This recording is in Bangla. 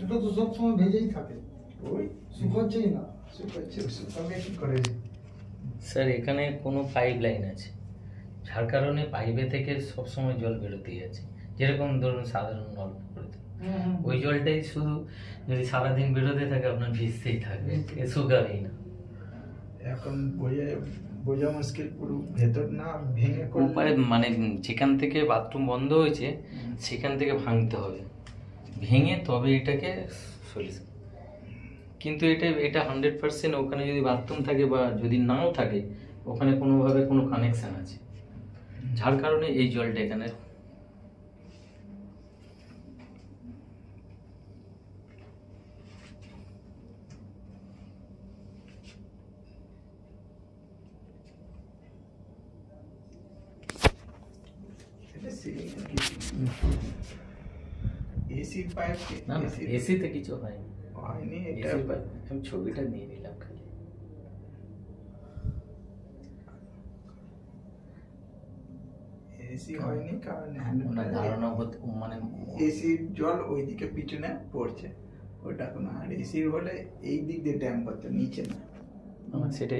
এটা তো সব সময় ভেজেই থাকে, ওই শুকাচ্ছেই না। শুকাবে কি করে? স্যার এখানে কোনো পাইপ লাইন আছে, যার কারণে পাইপে থেকে সবসময় জল বেরোতেই আছে। যেরকম ধরুন সাধারণ নলকূপ, ওই জলটাই শুধু যদি সারাদিন বেরোতে থাকে আপনার ভিজতেই থাকবে, শুকাবেই না। এখন বোঝা মুশকিল, পুরো ভেতর না ভেঙে উপরে মানে যেখান থেকে বাথরুম বন্ধ হয়েছে সেখান থেকে ভাঙতে হবে, ভেঙে তবে এটাকে সলিউশন। কিন্তু এটা 100% ওখানে যদি বাথরুম থাকে বা যদি নাও থাকে, ওখানে কোনোভাবে কোনো কানেকশান আছে, যার কারণে এই জলটা এখানে। এসি পাইপ না না, এসিতে কিছু হয়নি, হয়নি। এসির পাইপ আমি ছবিটা নিয়ে নিলাম খালি। এসি হয়নি কারণ ওনার ধারণা মানে এসির জল ওইদিকে পিছনে পড়ছে, ওটা কোনো। আর এসির হলে এই দিক দিয়ে ড্যাম করতে, নিচে না। সেটাই